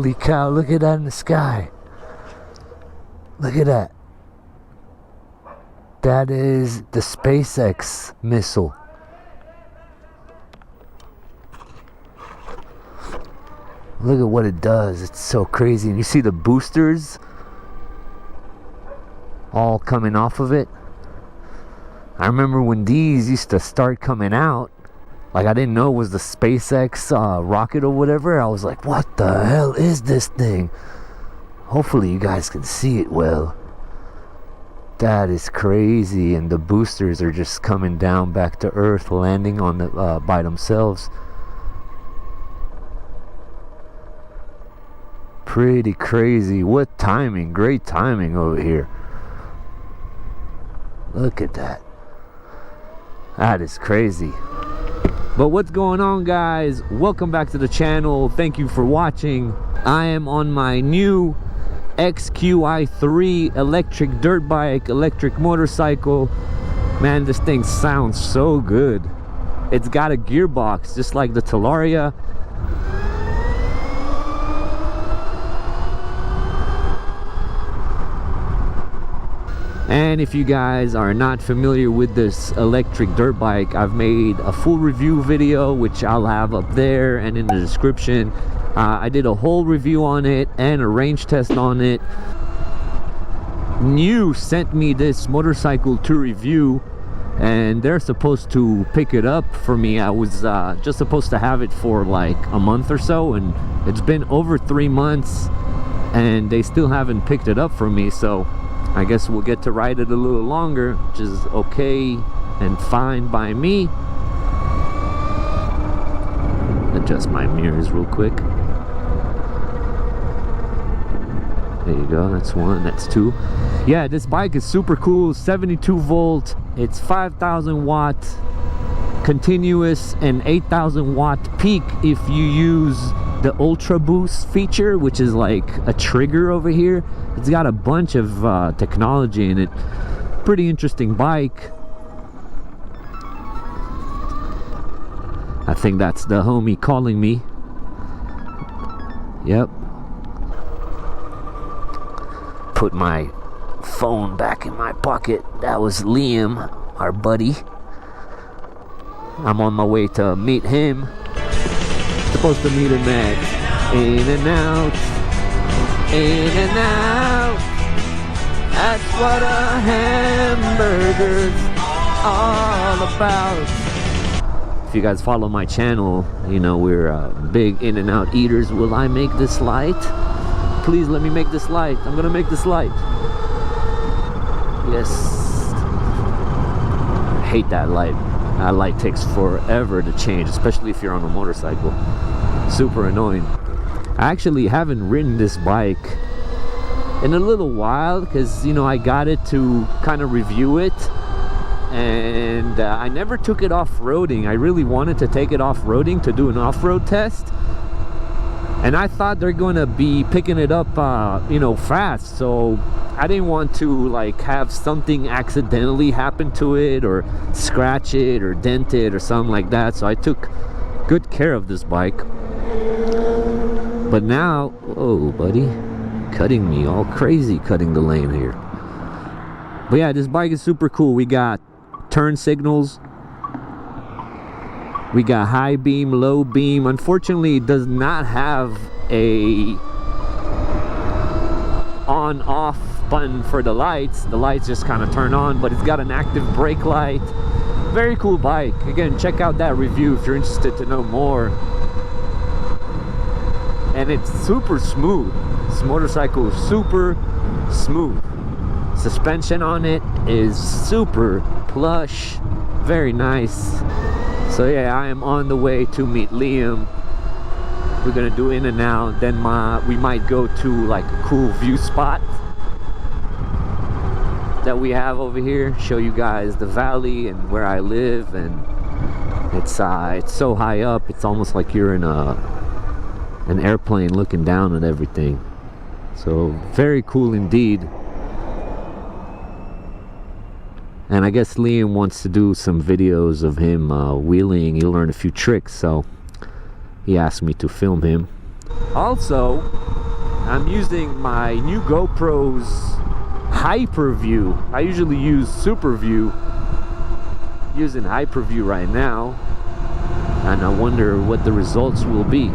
Holy cow, look at that in the sky. Look at that. That is the SpaceX missile. Look at what it does. It's so crazy. And you see the boosters all coming off of it. I remember when these used to start coming out, like I didn't know it was the SpaceX rocket or whatever. I was like, what the hell is this thing? Hopefully you guys can see it well. That is crazy. And the boosters are just coming down back to Earth, landing on the by themselves. Pretty crazy. What timing. Great timing over here. Look at that. That is crazy. But what's going on, guys? Welcome back to the channel. Thank you for watching. I am on my new XQi3 electric dirt bike, electric motorcycle. Man, this thing sounds so good. It's got a gearbox just like the Talaria. And if you guys are not familiar with this electric dirt bike, I've made a full review video, which I'll have up there and in the description. I did a whole review on it and a range test on it. NIU sent me this motorcycle to review, and they're supposed to pick it up for me. I was just supposed to have it for like a month or so, and it's been over 3 months and they still haven't picked it up for me. So I guess we'll get to ride it a little longer, which is okay and fine by me. Adjust my mirrors real quick. There you go, that's one, that's two. Yeah, this bike is super cool. 72 volt, it's 5,000 watt continuous and 8,000 watt peak if you use the Ultra Boost feature, which is like a trigger over here. It's got a bunch of technology in it. Pretty interesting bike. I think that's the homie calling me. Yep. Put my phone back in my pocket. That was Liam, our buddy. I'm on my way to meet him. Supposed to meet him at In and Out. In and Out. That's what a hamburger's all about. If you guys follow my channel, you know we're big In and Out eaters. Will I make this light? Please let me make this light. I'm gonna make this light. Yes. I hate that light. That light takes forever to change, especially if you're on a motorcycle. Super annoying. I actually haven't ridden this bike in a little while because, you know, I got it to kind of review it, and I never took it off-roading. I really wanted to take it off-roading to do an off-road test, and I thought they're going to be picking it up, you know, fast. So I didn't want to like have something accidentally happen to it or scratch it or dent it or something like that. So I took good care of this bike. But now, whoa buddy, cutting me all crazy, cutting the lane here. But yeah, this bike is super cool. We got turn signals, we got high beam, low beam. Unfortunately, it does not have a on off button for the lights. The lights just kind of turn on, but it's got an active brake light. Very cool bike. Again, check out that review if you're interested to know more. And it's super smooth. This motorcycle is super smooth. Suspension on it is super plush, very nice. So yeah, I am on the way to meet Liam. We're gonna do In and Out, then we might go to like a cool view spot that we have over here, show you guys the valley and where I live. And it's so high up, it's almost like you're in an airplane looking down at everything. So very cool indeed. And I guess Liam wants to do some videos of him wheeling. He'll learn a few tricks, so he asked me to film him. Also, I'm using my new GoPro's Hyperview. I usually use Superview. Using Hyperview right now, and I wonder what the results will be.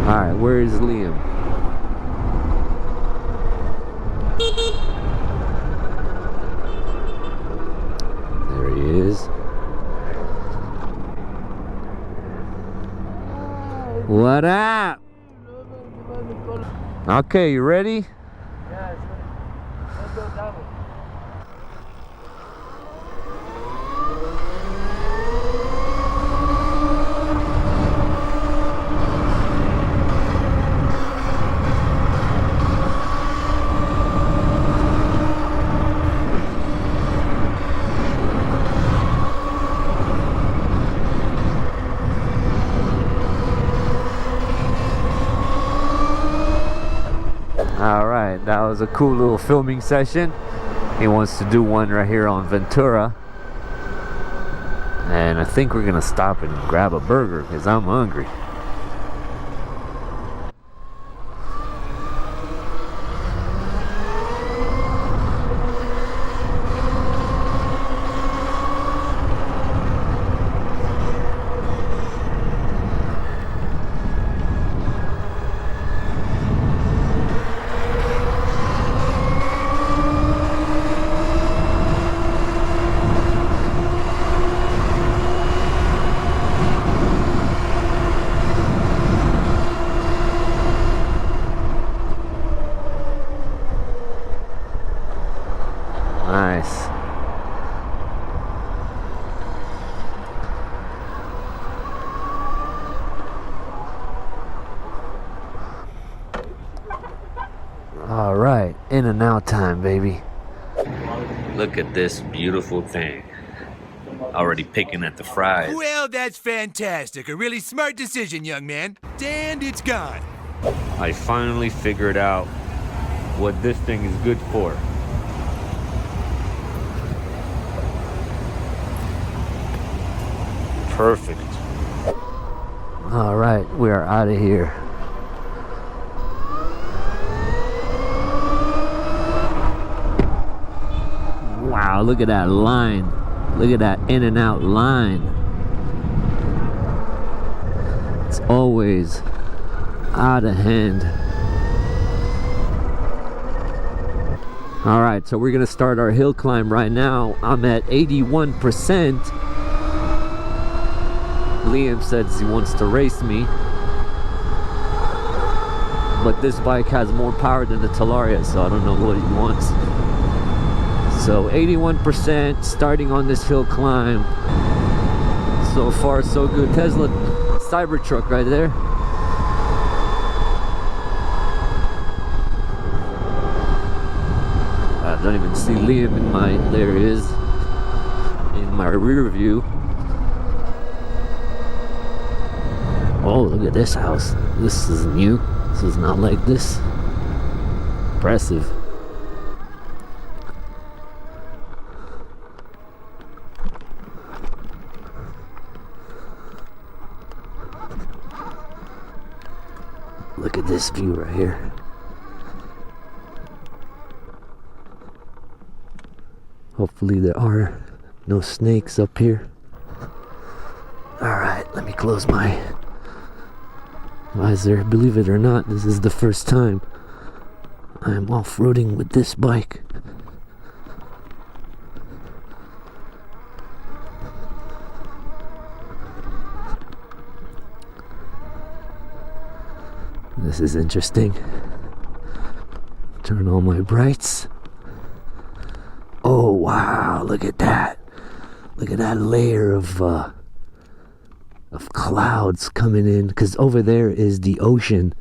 Alright, where is Liam? There he is. What up? Okay, you ready? Yeah, let's go down it. Alright, that was a cool little filming session. He wants to do one right here on Ventura. And I think we're gonna stop and grab a burger because I'm hungry. Nice. All right, in and out time, baby. Look at this beautiful thing. Already picking at the fries. Well, that's fantastic. A really smart decision, young man. And it's gone. I finally figured out what this thing is good for. Perfect. All right, we are out of here. Wow, look at that line. Look at that in and out line. It's always out of hand. All right, so we're gonna start our hill climb right now. I'm at 81%. Liam says he wants to race me, but this bike has more power than the Talaria, so I don't know what he wants. So 81% starting on this hill climb. So far so good. Tesla Cybertruck right there. I don't even see Liam in my, there he is, in my rear view. Oh, look at this house. This is new. This is not like this. Impressive. Look at this view right here. Hopefully there are no snakes up here. Alright, let me close my visor. Believe it or not, this is the first time I'm off-roading with this bike. This is interesting. Turn on my brights. Oh wow, look at that. Look at that layer of clouds coming in, because over there is the ocean.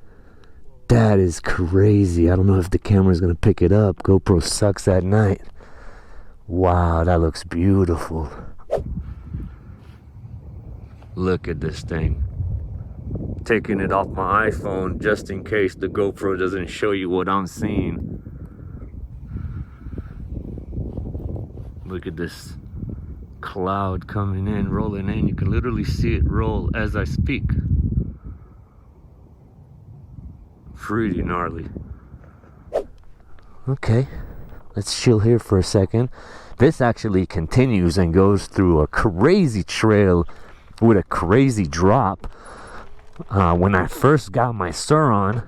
That is crazy. I don't know if the camera's gonna pick it up. GoPro sucks at night. Wow, that looks beautiful. Look at this thing. Taking it off my iPhone just in case the GoPro doesn't show you what I'm seeing. Look at this cloud coming in, rolling in. You can literally see it roll as I speak. Pretty gnarly. Okay, let's chill here for a second. This actually continues and goes through a crazy trail with a crazy drop. When I first got my Surron,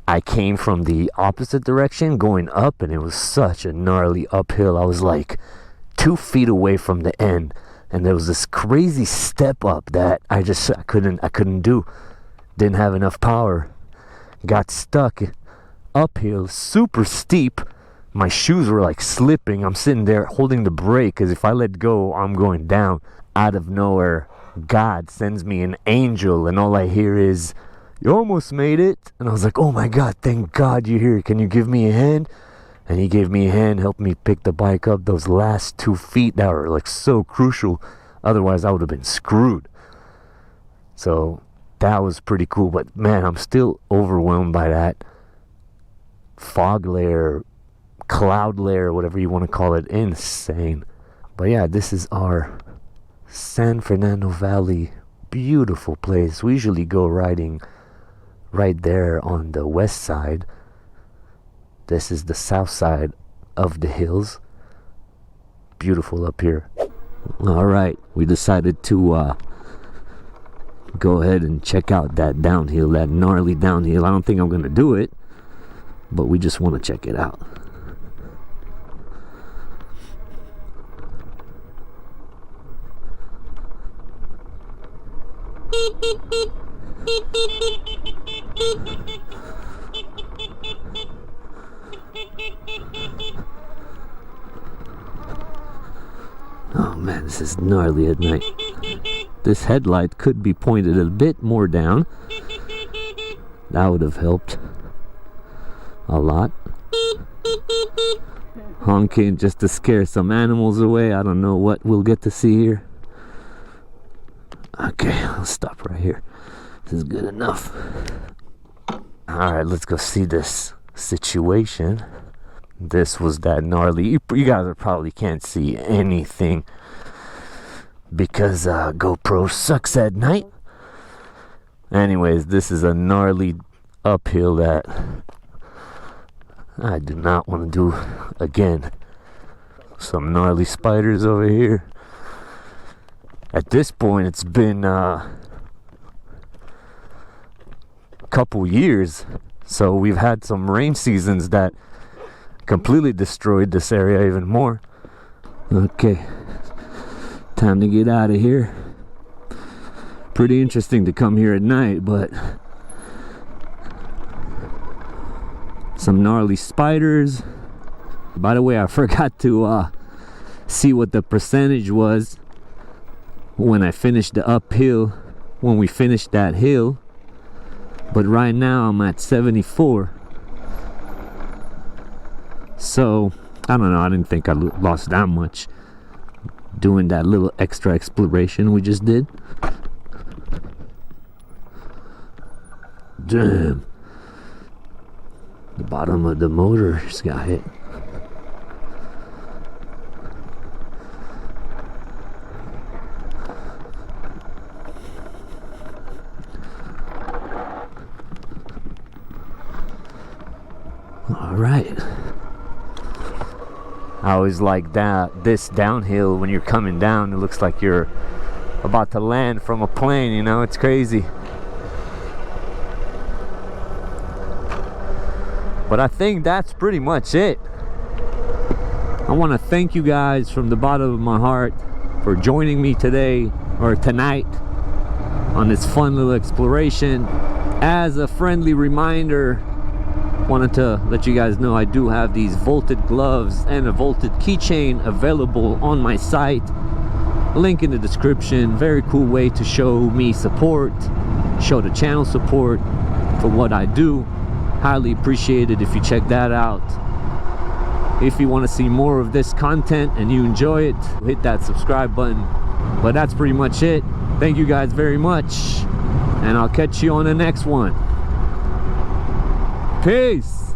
I came from the opposite direction going up, and it was such a gnarly uphill. I was like 2 feet away from the end, and there was this crazy step up that I couldn't do. Didn't have enough power. Got stuck uphill, super steep. My shoes were like slipping. I'm sitting there holding the brake because if I let go, I'm going down. Out of nowhere, God sends me an angel, and all I hear is, "You almost made it." And I was like, "Oh my God, thank God you're here. Can you give me a hand?" And he gave me a hand, helped me pick the bike up those last 2 feet that were like so crucial. Otherwise, I would have been screwed. So that was pretty cool. But man, I'm still overwhelmed by that fog layer, cloud layer, whatever you want to call it. Insane. But yeah, this is our San Fernando Valley. Beautiful place. We usually go riding right there on the west side. This is the south side of the hills. Beautiful up here. All right, we decided to go ahead and check out that downhill, that gnarly downhill. I don't think I'm gonna do it, but we just want to check it out. Oh man, this is gnarly at night. This headlight could be pointed a bit more down. That would have helped a lot. Honking just to scare some animals away. I don't know what we'll get to see here. Okay, I'll stop right here. This is good enough. Alright, let's go see this situation. This was that gnarly. You guys probably can't see anything because GoPro sucks at night. Anyways, this is a gnarly uphill that I do not want to do again. Some gnarly spiders over here. At this point, it's been a couple years, so we've had some rain seasons that completely destroyed this area even more. Okay, time to get out of here. Pretty interesting to come here at night, but some gnarly spiders. By the way, I forgot to see what the percentage was when I finished the uphill, when we finished that hill, but right now I'm at 74. So I don't know, I didn't think I lost that much doing that little extra exploration we just did. Damn, the bottom of the motor just got hit. All right. I always like that this downhill, when you're coming down, it looks like you're about to land from a plane, you know, it's crazy. But I think that's pretty much it. I want to thank you guys from the bottom of my heart for joining me today or tonight on this fun little exploration. As a friendly reminder, wanted to let you guys know I do have these Volted gloves and a Volted keychain available on my site. Link in the description. Very cool way to show me support, show the channel support for what I do. Highly appreciated if you check that out. If you want to see more of this content and you enjoy it, hit that subscribe button. But that's pretty much it. Thank you guys very much, and I'll catch you on the next one. Peace.